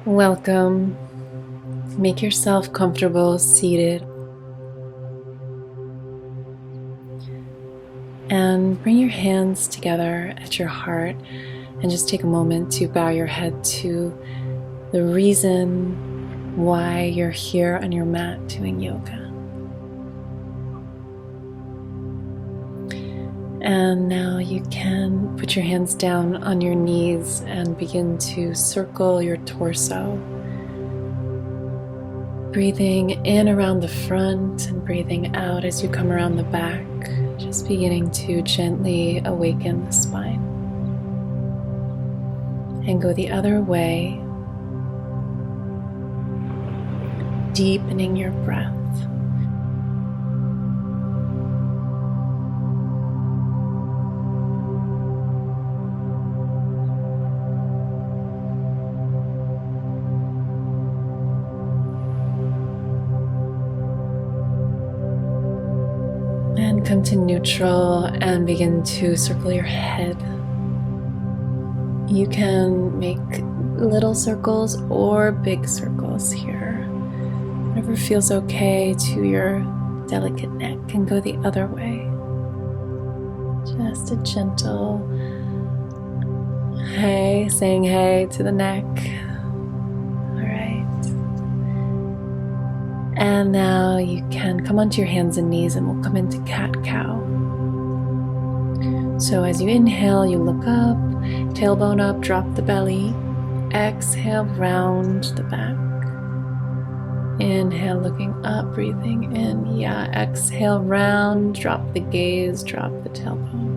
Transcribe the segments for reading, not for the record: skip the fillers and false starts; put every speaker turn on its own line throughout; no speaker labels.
Welcome. Make yourself comfortable seated and bring your hands together at your heart and just take a moment to bow your head to the reason why you're here on your mat doing yoga. And now you can put your hands down on your knees and begin to circle your torso. Breathing in around the front and breathing out as you come around the back, just beginning to gently awaken the spine. And go the other way, deepening your breath. And come to neutral and begin to circle your head. You can make little circles or big circles here. Whatever feels okay to your delicate neck, and go the other way. Just a gentle hey, saying hey to the neck. And now you can come onto your hands and knees and we'll come into cat-cow. So as you inhale, you look up, tailbone up, drop the belly. Exhale, round the back. Inhale, looking up, breathing in. Exhale, round, drop the gaze, drop the tailbone.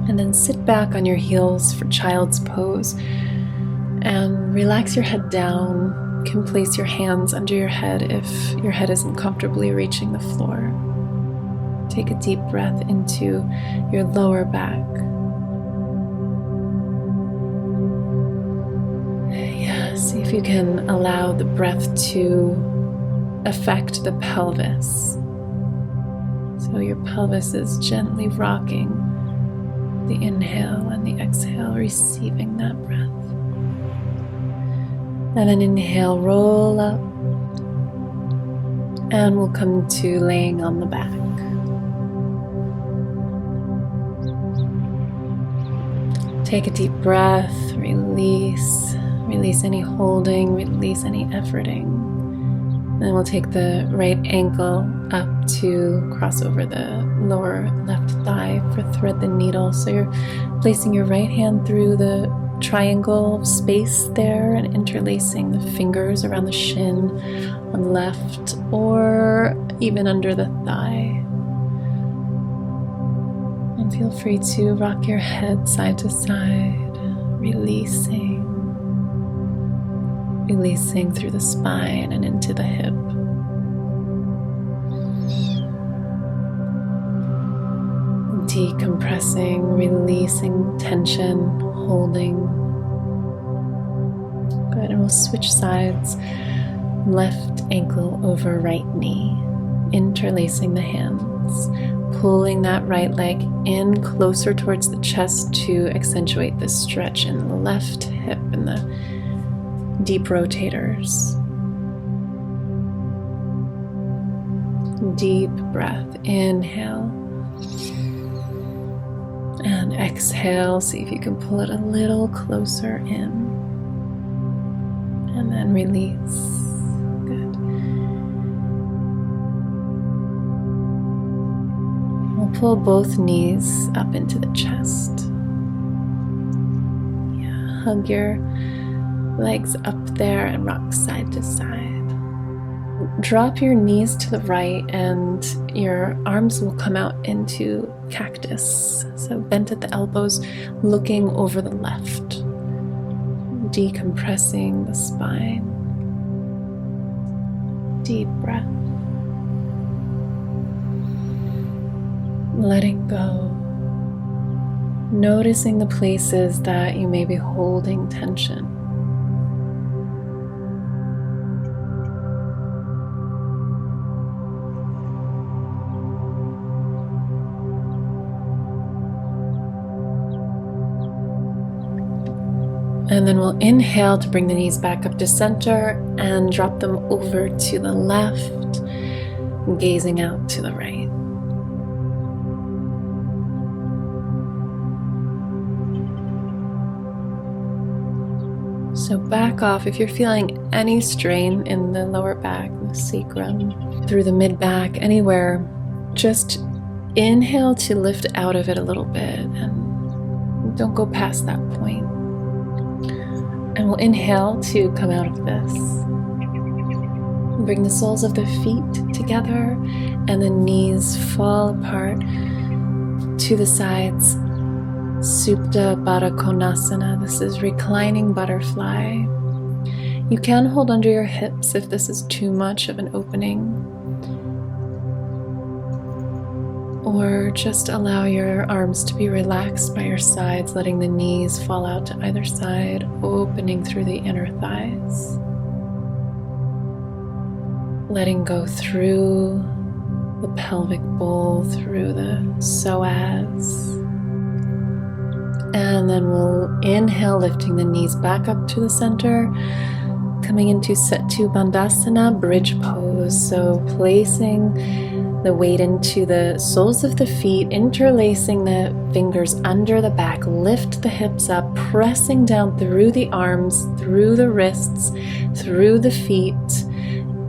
And then sit back on your heels for child's pose and relax your head down. You can place your hands under your head if your head isn't comfortably reaching the floor. Take a deep breath into your lower back. See if you can allow the breath to affect the pelvis. So your pelvis is gently rocking. The inhale and the exhale, receiving that breath. And then inhale, roll up. And we'll come to laying on the back. Take a deep breath, release. Release any holding, release any efforting. Then we'll take the right ankle up to cross over the lower left thigh for thread the needle. So you're placing your right hand through the triangle space there and interlacing the fingers around the shin on the left or even under the thigh. And feel free to rock your head side to side, releasing through the spine and into the hip. Decompressing, releasing tension, holding. Good, and we'll switch sides. Left ankle over right knee, interlacing the hands, pulling that right leg in closer towards the chest to accentuate the stretch in the left hip and the deep rotators. Deep breath, inhale. And exhale, see if you can pull it a little closer in. And then release. Good. We'll pull both knees up into the chest. Hug your legs up there and rock side to side. Drop your knees to the right and your arms will come out into cactus. So bent at the elbows, looking over the left. Decompressing the spine. Deep breath. Letting go. noticing the places that you may be holding tension. And then we'll inhale to bring the knees back up to center and drop them over to the left, gazing out to the right. So back off if you're feeling any strain in the lower back, the sacrum, through the mid back, anywhere. Just inhale to lift out of it a little bit and don't go past that point. And we'll inhale to come out of this. Bring the soles of the feet together and the knees fall apart to the sides. Supta Baddha Konasana. This is reclining butterfly. You can hold under your hips if this is too much of an opening. Or just allow your arms to be relaxed by your sides, letting the knees fall out to either side, opening through the inner thighs. Letting go through the pelvic bowl, through the psoas. And then we'll inhale, lifting the knees back up to the center, coming into Setu Bandhasana, bridge pose. So placing the weight into the soles of the feet, interlacing the fingers under the back, lift the hips up, pressing down through the arms, through the wrists, through the feet,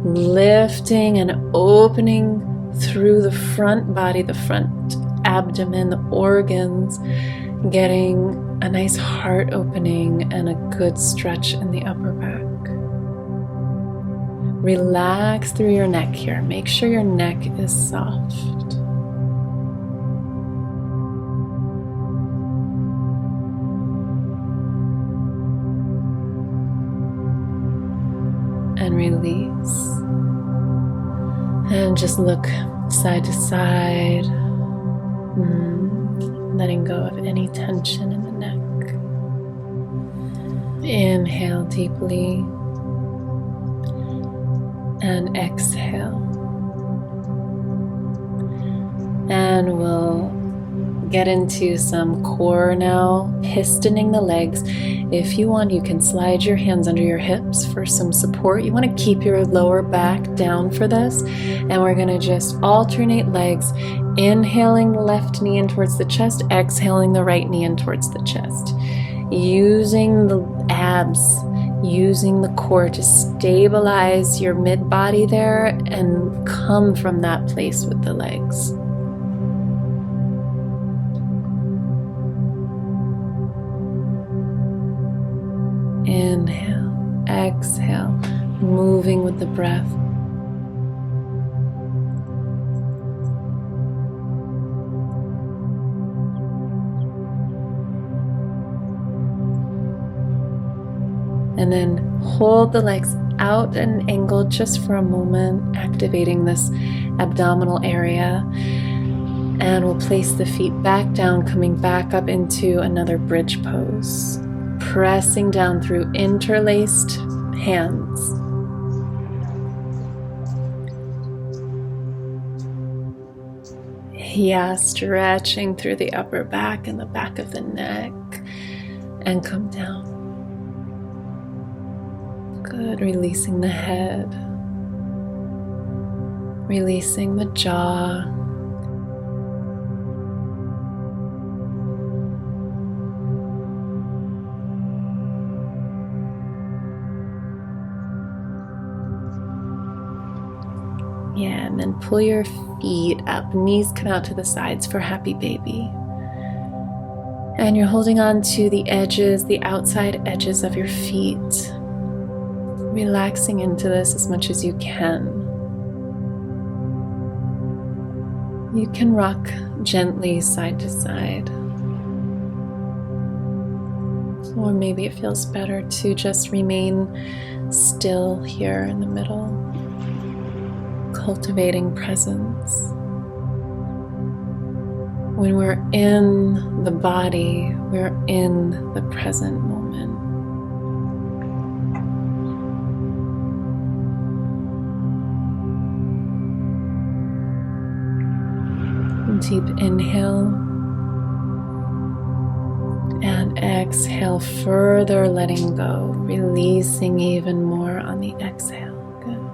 lifting and opening through the front body, the front abdomen, the organs, getting a nice heart opening and a good stretch in the upper back. Relax through your neck here. Make sure your neck is soft. And release. And just look side to side, letting go of any tension in the neck. Inhale deeply. And exhale. And we'll get into some core now, pistoning the legs. If you want, you can slide your hands under your hips for some support. You want to keep your lower back down for this. And we're going to just alternate legs, inhaling the left knee in towards the chest, exhaling the right knee in towards the chest. Using the abs, using the core to stabilize your mid-body there and come from that place with the legs. Inhale, exhale, moving with the breath. And then hold the legs out at an angle just for a moment, activating this abdominal area. And we'll place the feet back down, coming back up into another bridge pose. Pressing down through interlaced hands. Yeah, stretching through the upper back and the back of the neck. And come down. Good, releasing the head, releasing the jaw, and then pull your feet up, knees come out to the sides for happy baby. And you're holding on to the edges, the outside edges of your feet. Relaxing into this as much as you can. You can rock gently side to side. Or maybe it feels better to just remain still here in the middle, cultivating presence. When we're in the body, we're in the present moment. Deep inhale and exhale, further letting go, releasing even more on the exhale. Good.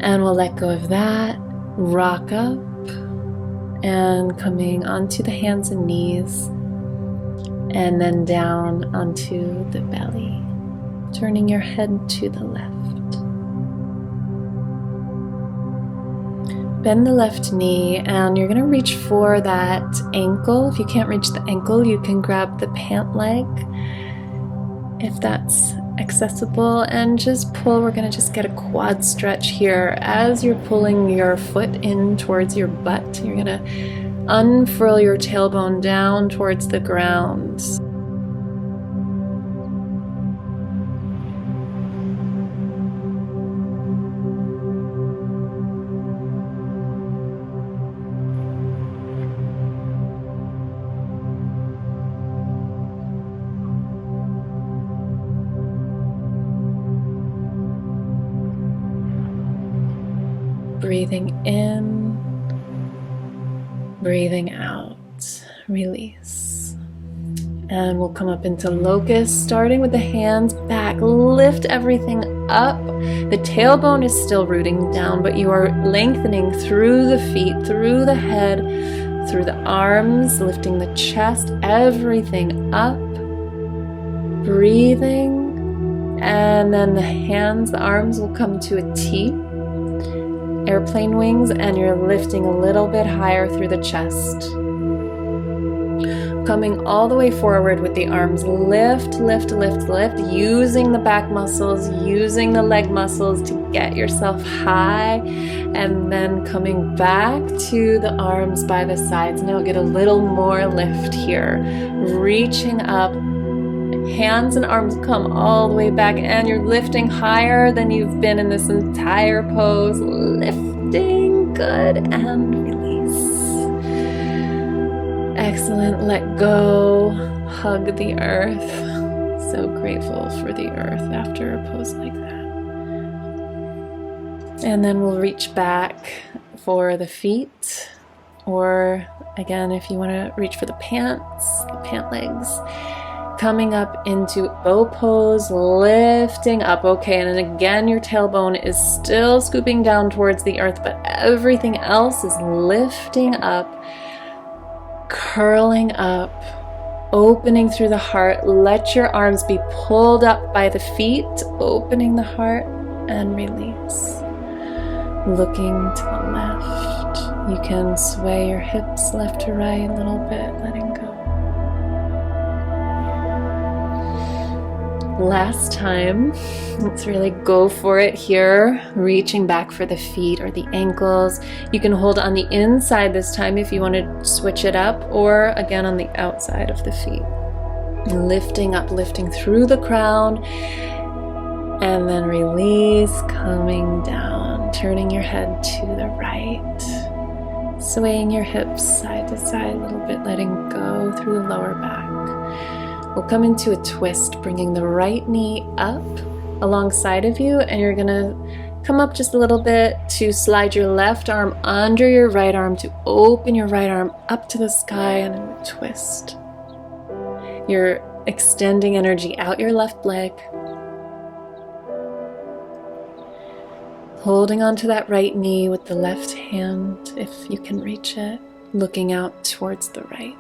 And we'll let go of that, rock up, and coming onto the hands and knees, and then down onto the belly, turning your head to the left. Bend the left knee, and you're going to reach for that ankle. If you can't reach the ankle, you can grab the pant leg if that's accessible, and just pull. We're going to just get a quad stretch here. As you're pulling your foot in towards your butt, you're going to unfurl your tailbone down towards the ground. Breathing in, breathing out, release. And we'll come up into locust, starting with the hands back. Lift everything up. The tailbone is still rooting down, but you are lengthening through the feet, through the head, through the arms, lifting the chest, everything up. Breathing. And then the hands, the arms will come to a T. Airplane wings, and you're lifting a little bit higher through the chest. Coming all the way forward with the arms. Lift, lift, lift, lift, using the back muscles, using the leg muscles to get yourself high, and then coming back to the arms by the sides. Now get a little more lift here. Reaching up, hands and arms come all the way back, and you're lifting higher than you've been in this entire pose. Lifting, good, and release. Excellent, let go, hug the earth. So grateful for the earth after a pose like that. And then we'll reach back for the feet, or again, if you want to reach for the pants, the pant legs. Coming up into bow pose, lifting up. Okay, and then again, your tailbone is still scooping down towards the earth, but everything else is lifting up, curling up, opening through the heart. Let your arms be pulled up by the feet, opening the heart, and release. Looking to the left. You can sway your hips left to right a little bit, letting go. Last time, let's really go for it here, reaching back for the feet or the ankles. You can hold on the inside this time if you want to switch it up, or again on the outside of the feet. Lifting up, lifting through the crown, and then release, coming down, turning your head to the right, swaying your hips side to side a little bit, letting go through the lower back. We'll come into a twist, bringing the right knee up alongside of you, and you're gonna come up just a little bit to slide your left arm under your right arm to open your right arm up to the sky, and then twist. You're extending energy out your left leg, holding onto that right knee with the left hand if you can reach it, looking out towards the right.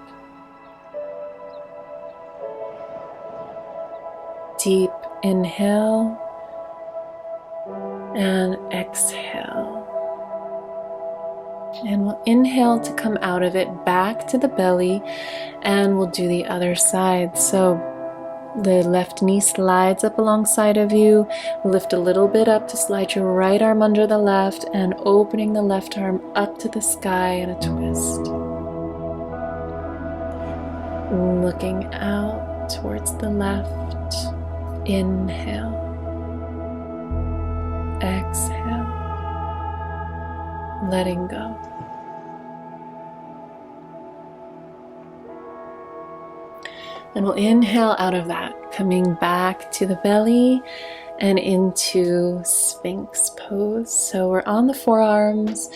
Deep inhale and exhale. And we'll inhale to come out of it back to the belly, and we'll do the other side. So the left knee slides up alongside of you. Lift a little bit up to slide your right arm under the left, and opening the left arm up to the sky in a twist. Looking out towards the left. Inhale, exhale, letting go. And we'll inhale out of that, coming back to the belly and into Sphinx pose. So we're on the forearms.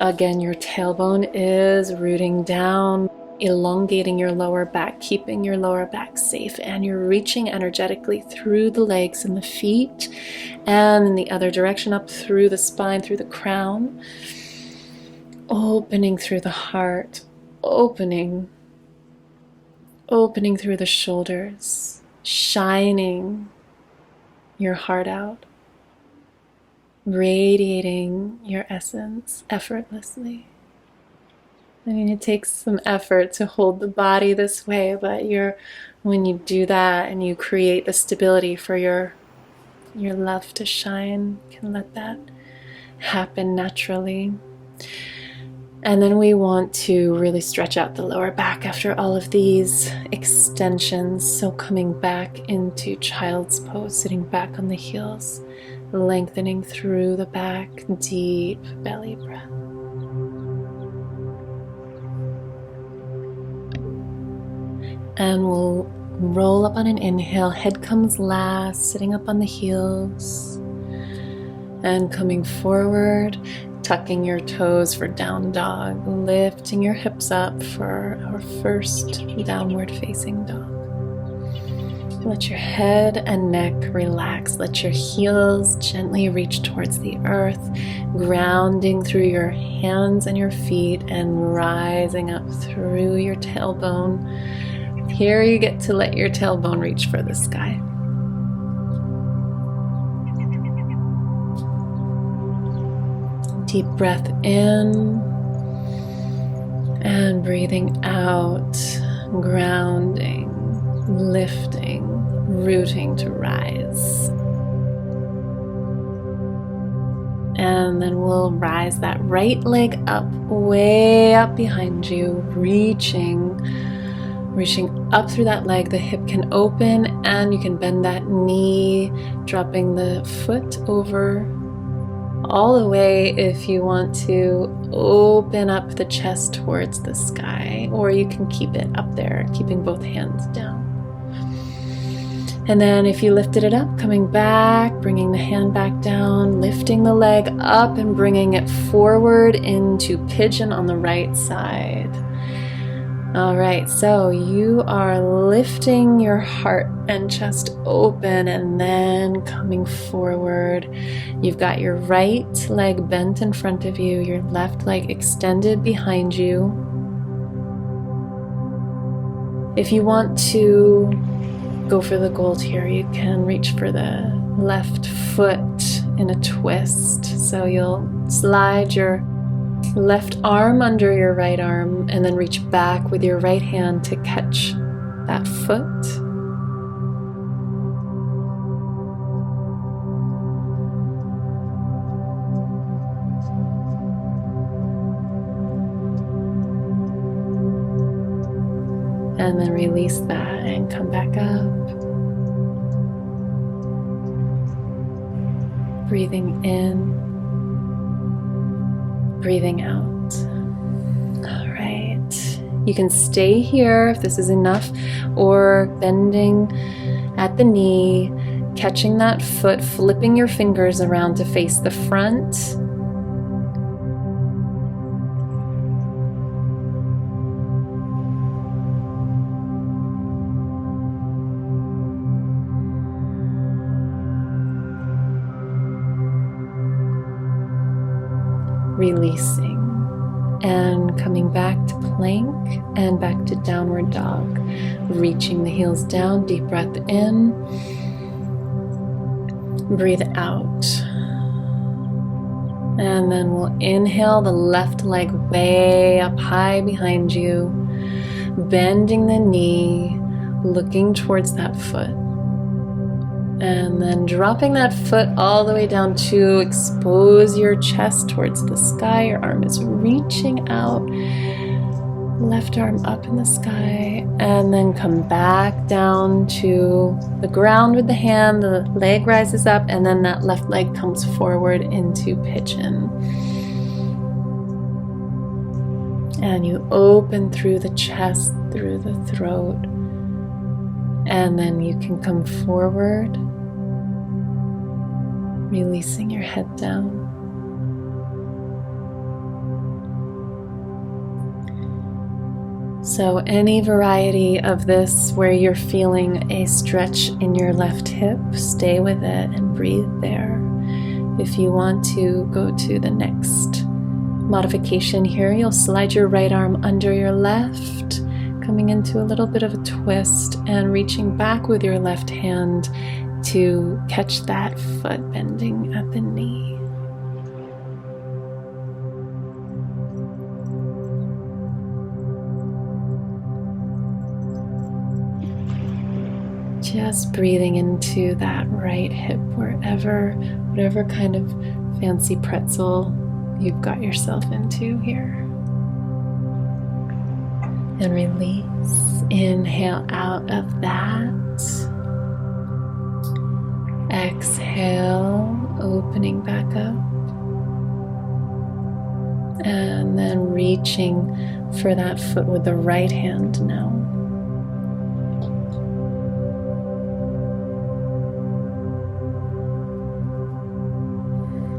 Again, your tailbone is rooting down, elongating your lower back, keeping your lower back safe, and you're reaching energetically through the legs and the feet, and in the other direction, up through the spine, through the crown, opening through the heart, opening through the shoulders, shining your heart out, radiating your essence effortlessly. I mean, it takes some effort to hold the body this way, but when you do that and you create the stability for your love to shine, you can let that happen naturally. And then we want to really stretch out the lower back after all of these extensions. So coming back into child's pose, sitting back on the heels, lengthening through the back, deep belly breath. And we'll roll up on an inhale, head comes last, sitting up on the heels, and coming forward, tucking your toes for down dog, lifting your hips up for our first downward facing dog. Let your head and neck relax. Let your heels gently reach towards the earth, grounding through your hands and your feet and rising up through your tailbone. Here you get to let your tailbone reach for the sky. Deep breath in and breathing out, grounding, lifting, rooting to rise. And then we'll rise that right leg up, way up behind you, reaching up through that leg. The hip can open and you can bend that knee, dropping the foot over all the way if you want to open up the chest towards the sky, or you can keep it up there, keeping both hands down. And then if you lifted it up, coming back, bringing the hand back down, lifting the leg up and bringing it forward into pigeon on the right side. All right, so you are lifting your heart and chest open and then coming forward. You've got your right leg bent in front of you, your left leg extended behind you. If you want to go for the gold here, you can reach for the left foot in a twist. So you'll slide your left arm under your right arm and then reach back with your right hand to catch that foot. And then release that and come back up. Breathing in, breathing out. All right. You can stay here if this is enough, or bending at the knee, catching that foot, flipping your fingers around to face the front. Releasing and coming back to plank and back to downward dog, reaching the heels down. Deep breath in, breathe out, and then we'll inhale the left leg way up high behind you, bending the knee, looking towards that foot. And then dropping that foot all the way down to expose your chest towards the sky. Your arm is reaching out. Left arm up in the sky. And then come back down to the ground with the hand. The leg rises up and then that left leg comes forward into pigeon. And you open through the chest, through the throat. And then you can come forward, releasing your head down. So any variety of this where you're feeling a stretch in your left hip, stay with it and breathe there. If you want to go to the next modification here, you'll slide your right arm under your left, coming into a little bit of a twist and reaching back with your left hand to catch that foot bending at the knee. Just breathing into that right hip whatever kind of fancy pretzel you've got yourself into here. And release. Inhale out of that. Exhale, opening back up. And then reaching for that foot with the right hand now.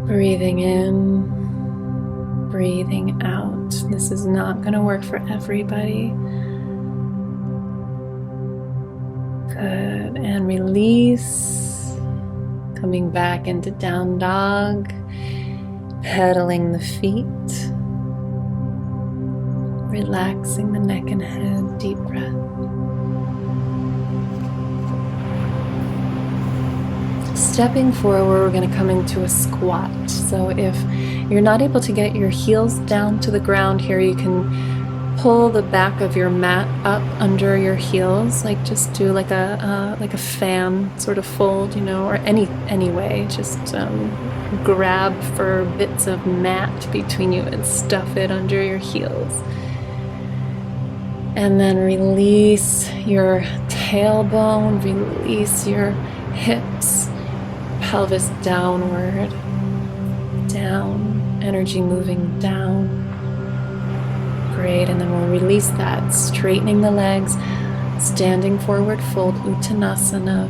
Breathing in, breathing out. This is not going to work for everybody. Good. And release. Coming back into down dog. Pedaling the feet. Relaxing the neck and head. Deep breath. Stepping forward, we're going to come into a squat. So if you're not able to get your heels down to the ground here, you can pull the back of your mat up under your heels, like just do like a fan sort of fold, or any way. Just grab for bits of mat between you and stuff it under your heels. And then release your tailbone, release your hips. Pelvis downward, down, energy moving down. Great, and then we'll release that, straightening the legs, standing forward fold, Uttanasana,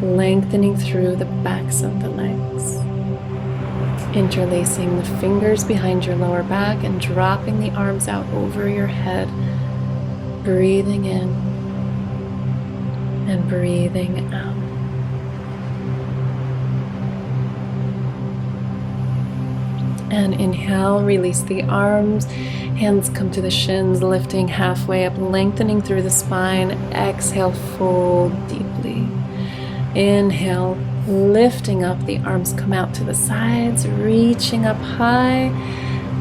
lengthening through the backs of the legs. Interlacing the fingers behind your lower back and dropping the arms out over your head. Breathing in and breathing out. And inhale, release the arms, hands come to the shins, lifting halfway up, lengthening through the spine. Exhale, fold deeply. Inhale, lifting up, the arms come out to the sides, reaching up high.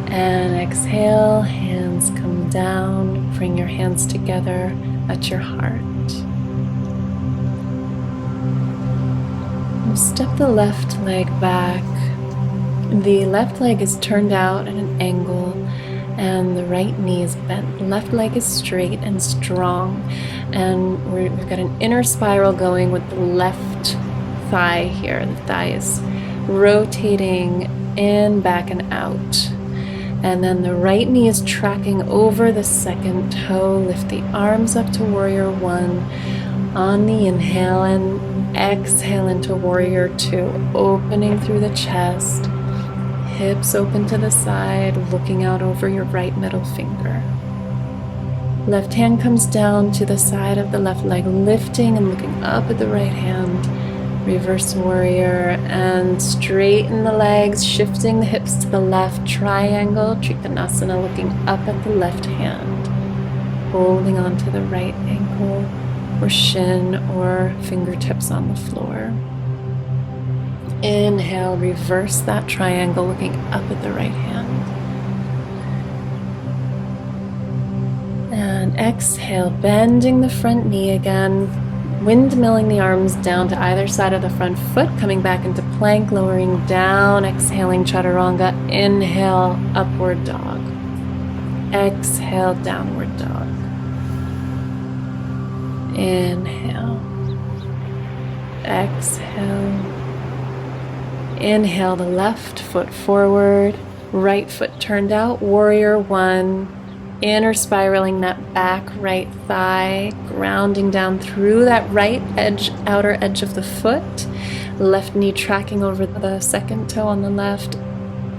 And exhale, hands come down, bring your hands together at your heart. And step the left leg back. The left leg is turned out at an angle and the right knee is bent. The left leg is straight and strong, and we've got an inner spiral going with the left thigh here. The thigh is rotating in, back, and out. And then the right knee is tracking over the second toe. Lift the arms up to warrior one on the inhale, and exhale into warrior two, opening through the chest. Hips open to the side, looking out over your right middle finger. Left hand comes down to the side of the left leg, lifting and looking up at the right hand. Reverse warrior, and straighten the legs, shifting the hips to the left. Triangle, Trikonasana, looking up at the left hand. Holding on to the right ankle or shin or fingertips on the floor. Inhale, reverse that triangle, looking up at the right hand. And exhale, bending the front knee again, windmilling the arms down to either side of the front foot, coming back into plank, lowering down, exhaling chaturanga. Inhale, upward dog. Exhale, downward dog. Inhale. Exhale. Inhale the left foot forward, right foot turned out, warrior one. Inner spiraling that back right thigh, grounding down through that right edge, outer edge of the foot. Left knee tracking over the second toe on the left.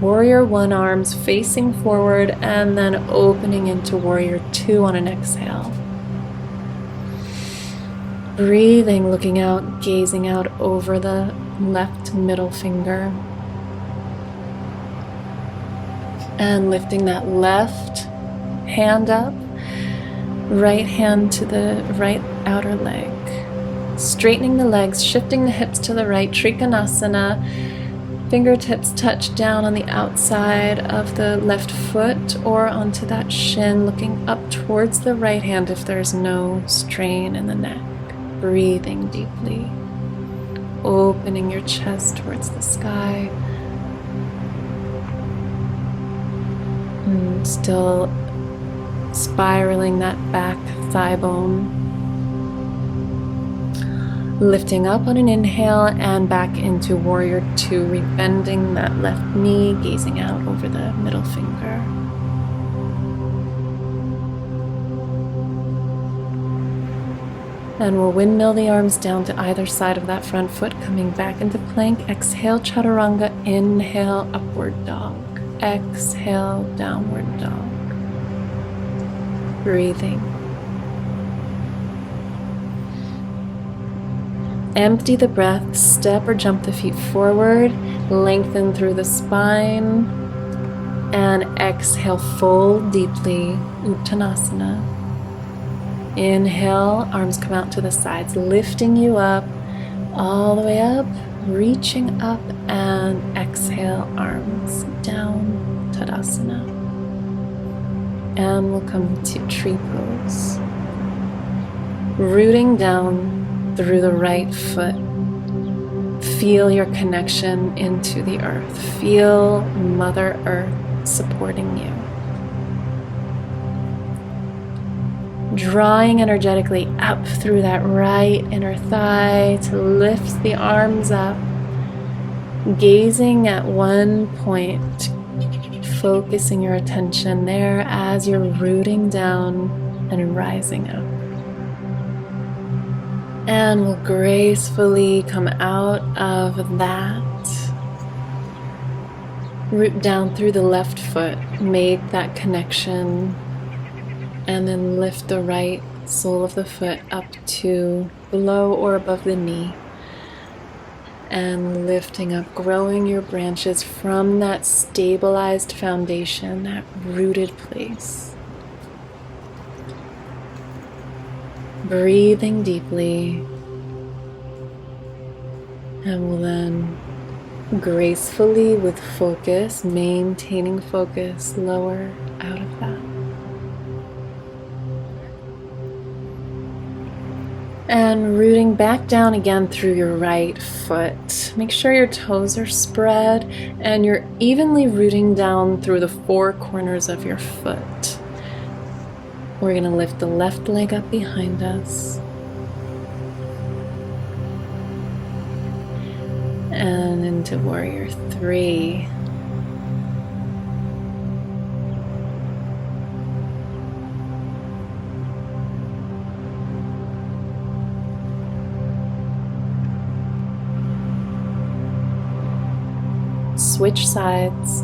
Warrior One, arms facing forward, and then opening into Warrior Two on an exhale. Breathing, looking out, gazing out over the left middle finger. And lifting that left hand up, right hand to the right outer leg. Straightening the legs, shifting the hips to the right, Trikonasana. Fingertips touch down on the outside of the left foot or onto that shin, looking up towards the right hand if there's no strain in the neck. Breathing deeply, opening your chest towards the sky. And still spiraling that back thigh bone. Lifting up on an inhale and back into Warrior Two, rebending that left knee, gazing out over the middle finger. And we'll windmill the arms down to either side of that front foot, coming back into plank. Exhale, chaturanga. Inhale, upward dog. Exhale, downward dog. Breathing. Empty the breath, step or jump the feet forward, lengthen through the spine, and exhale, fold deeply, Uttanasana. Inhale, arms come out to the sides, lifting you up, all the way up, reaching up, and exhale, arms down, Tadasana. And we'll come to tree pose. Rooting down through the right foot. Feel your connection into the earth. Feel Mother Earth supporting you. Drawing energetically up through that right inner thigh to lift the arms up. Gazing at one point, focusing your attention there as you're rooting down and rising up. And we'll gracefully come out of that. Root down through the left foot, make that connection, and then lift the right sole of the foot up to below or above the knee. And lifting up, growing your branches from that stabilized foundation, that rooted place. Breathing deeply, and we'll then gracefully, with focus, maintaining focus, lower out of that. And rooting back down again through your right foot. Make sure your toes are spread and you're evenly rooting down through the four corners of your foot. We're going to lift the left leg up behind us. And into Warrior Three. Switch sides.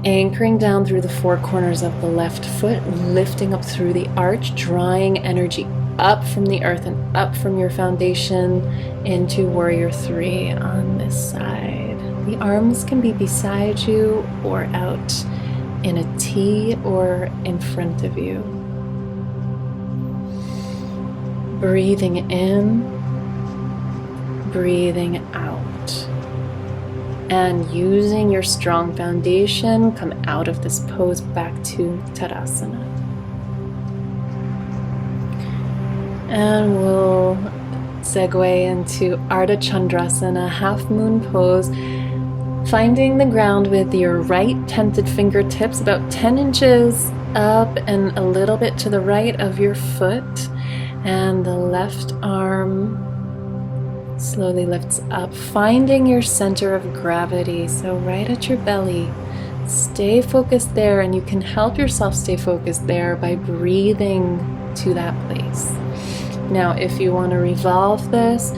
Anchoring down through the four corners of the left foot, lifting up through the arch, drawing energy up from the earth and up from your foundation into Warrior Three on this side. The arms can be beside you or out in a T or in front of you. Breathing in, breathing out. And using your strong foundation, come out of this pose back to Tadasana. And we'll segue into Ardha Chandrasana, half moon pose, finding the ground with your right tented fingertips about 10 inches up and a little bit to the right of your foot, and the left arm slowly lifts up, finding your center of gravity, so right at your belly, Stay focused there, and you can help yourself stay focused there by breathing to that place. Now, if you want to revolve this,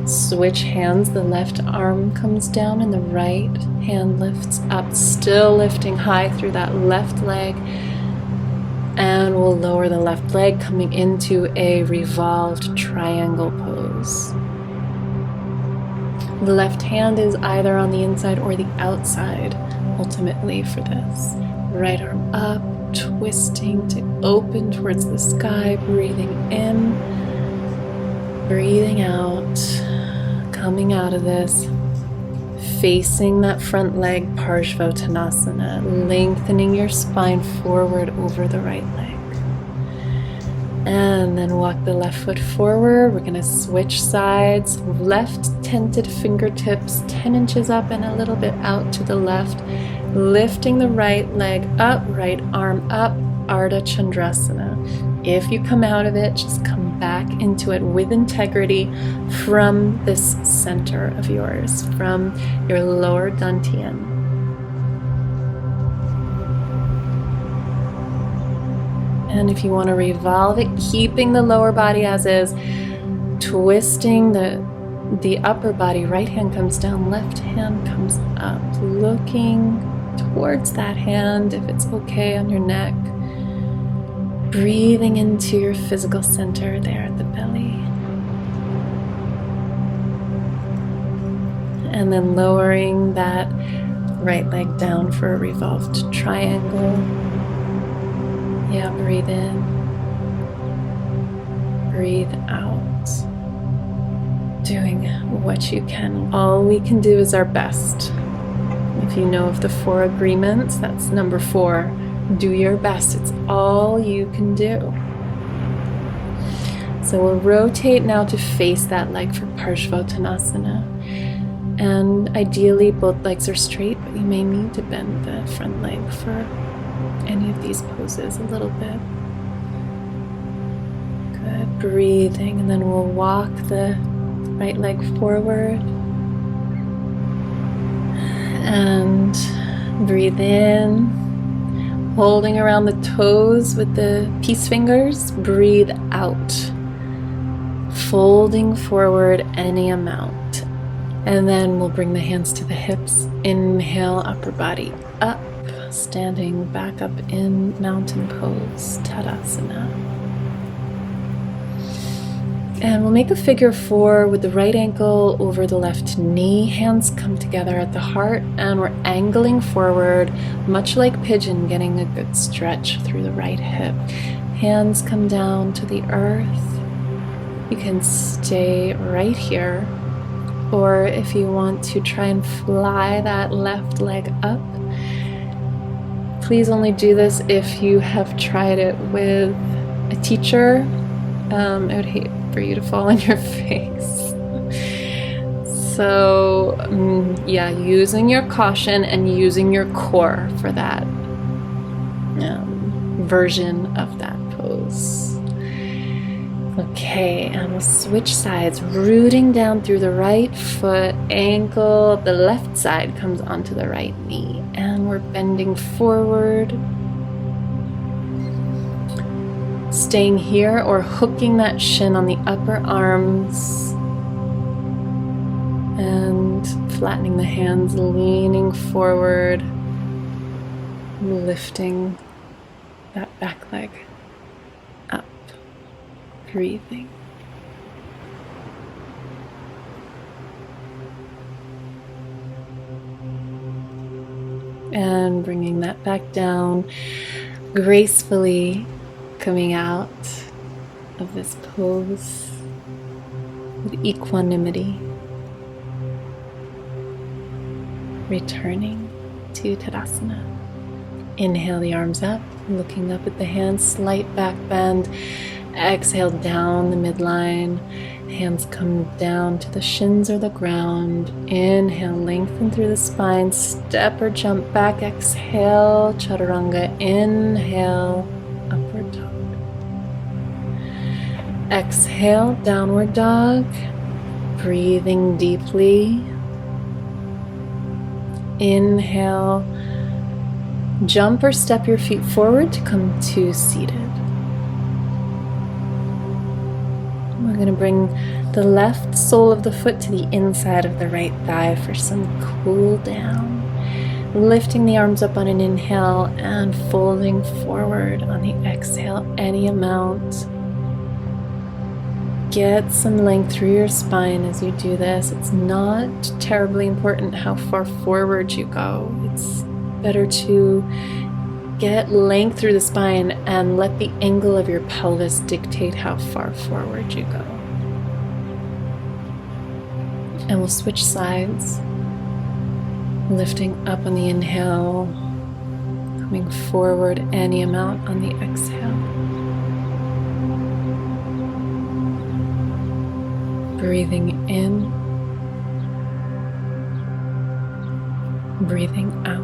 switch hands. The left arm comes down and the right hand lifts up, still lifting high through that left leg. And we'll lower the left leg, coming into a revolved triangle pose. The left hand is either on the inside or the outside, ultimately, for this. Right arm up, twisting to open towards the sky, breathing in, breathing out, coming out of this, facing that front leg, Parshvottanasana, lengthening your spine forward over the right leg. And then walk the left foot forward. We're going to switch sides. Left tented fingertips 10 inches up and a little bit out to the left. Lifting the right leg up, right arm up, Ardha Chandrasana. If you come out of it, just come back into it with integrity from this center of yours, from your lower dantian. And if you want to revolve it, keeping the lower body as is, twisting the upper body, right hand comes down, left hand comes up, looking towards that hand if it's okay on your neck. Breathing into your physical center there at the belly. And then lowering that right leg down for a revolved triangle. Yeah, breathe in, breathe out, doing what you can. All we can do is our best. If you know of the 4 agreements, that's number 4. Do your best. It's all you can do. So we'll rotate now to face that leg for Parshvottanasana. And ideally, both legs are straight, but you may need to bend the front leg for any of these poses a little bit. Good, breathing, and then we'll walk the right leg forward and breathe in, holding around the toes with the peace fingers. Breathe out, folding forward any amount, and then we'll bring the hands to the hips. Inhale, upper body up, standing back up in mountain pose, Tadasana. And we'll make a figure 4 with the right ankle over the left knee. Hands come together at the heart, and we're angling forward, much like pigeon, getting a good stretch through the right hip. Hands come down to the earth. You can stay right here, or if you want to try and fly that left leg up, please only do this if you have tried it with a teacher. I would hate for you to fall on your face. So yeah, using your caution and using your core for that version of that pose. Okay, and we'll switch sides, rooting down through the right foot, ankle, the left side comes onto the right knee, and we're bending forward, staying here or hooking that shin on the upper arms, and flattening the hands, leaning forward, lifting that back leg up. Breathing. And bringing that back down, gracefully coming out of this pose with equanimity, returning to Tadasana. Inhale the arms up, looking up at the hands, slight back bend. Exhale down the midline, hands come down to the shins or the ground. Inhale, lengthen through the spine, step or jump back. Exhale, chaturanga. Inhale, upward dog. Exhale, downward dog. Breathing deeply. Inhale, Jump or step your feet forward to come to seated. We're going to bring the left sole of the foot to the inside of the right thigh for some cool down. Lifting the arms up on an inhale and folding forward on the exhale any amount. Get some length through your spine as you do this. It's not terribly important how far forward you go. It's better to get length through the spine and let the angle of your pelvis dictate how far forward you go. And we'll switch sides. Lifting up on the inhale, coming forward any amount on the exhale. Breathing in, breathing out.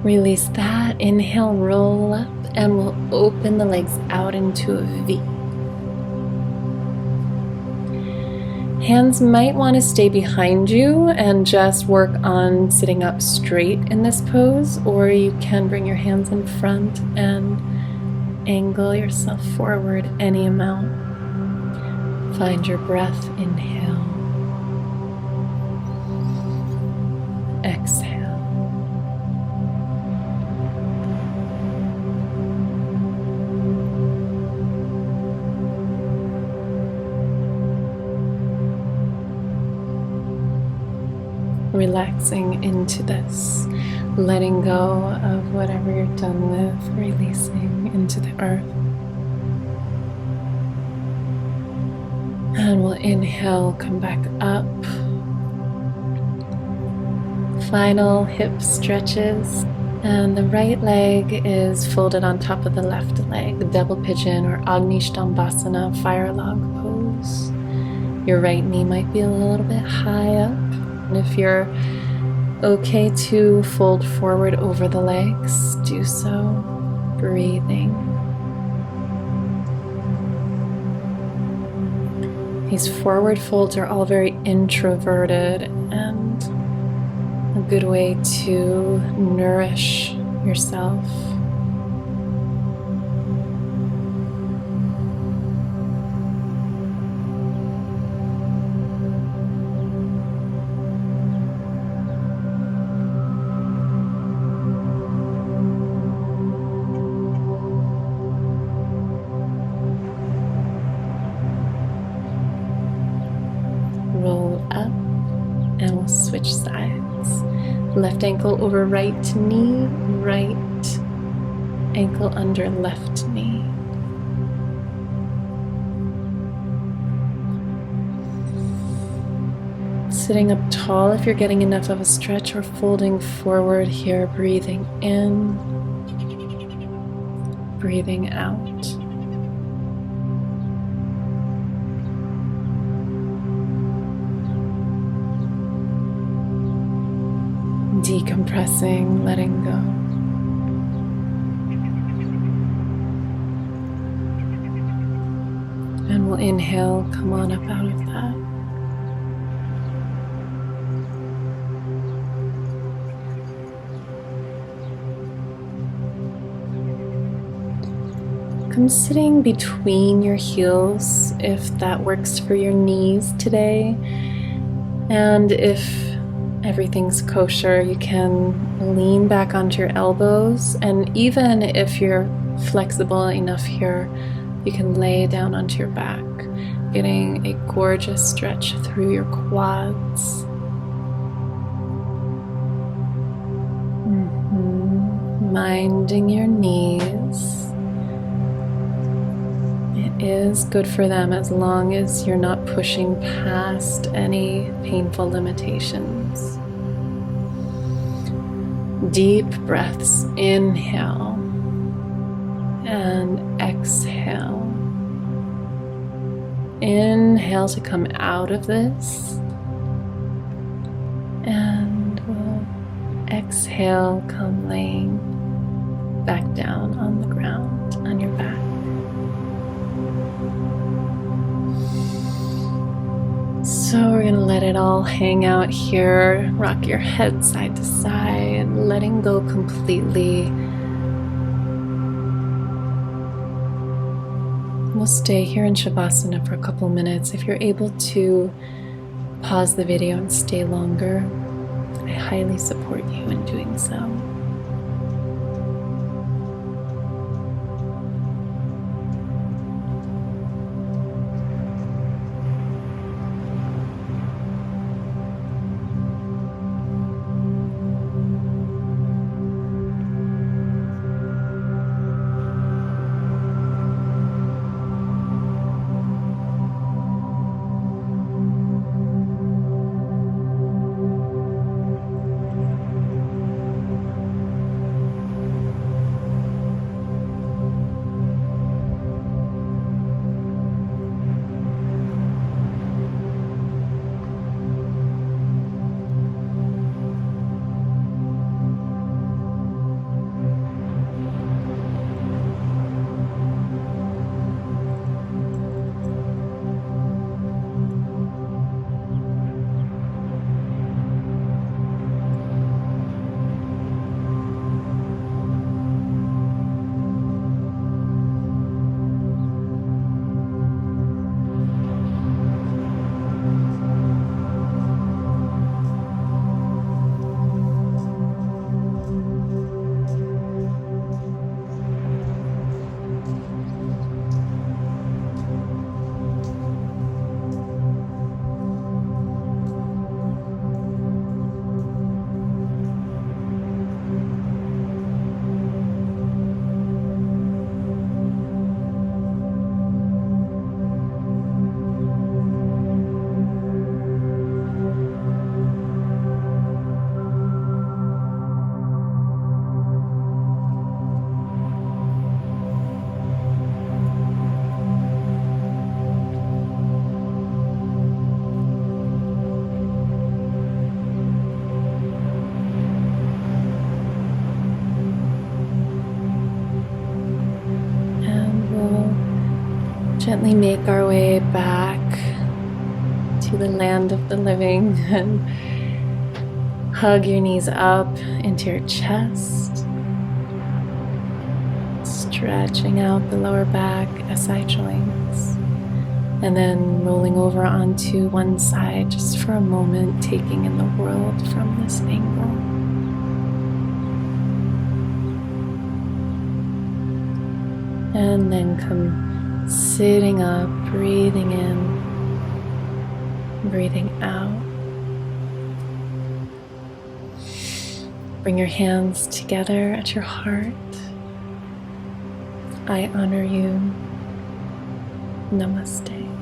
Release that. Inhale, roll up, and we'll open the legs out into a V. Hands might want to stay behind you and just work on sitting up straight in this pose, or you can bring your hands in front and angle yourself forward any amount. Find your breath. Inhale. Exhale. Relaxing into this, letting go of whatever you're done with, releasing into the earth. And we'll inhale, come back up. Final hip stretches. And the right leg is folded on top of the left leg, double pigeon or Agni Stambhasana, fire log pose. Your right knee might be a little bit high up. And if you're okay to fold forward over the legs, do so. Breathing. These forward folds are all very introverted and a good way to nourish yourself. Roll up and we'll switch sides. Left ankle over right knee, right ankle under left knee. Sitting up tall if you're getting enough of a stretch, or folding forward here, breathing in, breathing out. Decompressing, letting go. And we'll inhale, come on up out of that. Come sitting between your heels if that works for your knees today. And if everything's kosher, you can lean back onto your elbows, and even if you're flexible enough here, you can lay down onto your back, getting a gorgeous stretch through your quads. Minding your knees. It is good for them as long as you're not pushing past any painful limitations. Deep breaths, inhale and exhale. Inhale to come out of this, and we'll exhale, come laying back down on the ground on your back. So we're gonna let it all hang out here. Rock your head side to side, letting go completely. We'll stay here in Shavasana for a couple minutes. If you're able to pause the video and stay longer, I highly support you in doing so. Gently make our way back to the land of the living and hug your knees up into your chest, stretching out the lower back, SI joints, and then rolling over onto one side just for a moment, taking in the world from this angle. And then come sitting up, breathing in, breathing out. Bring your hands together at your heart. I honor you. Namaste.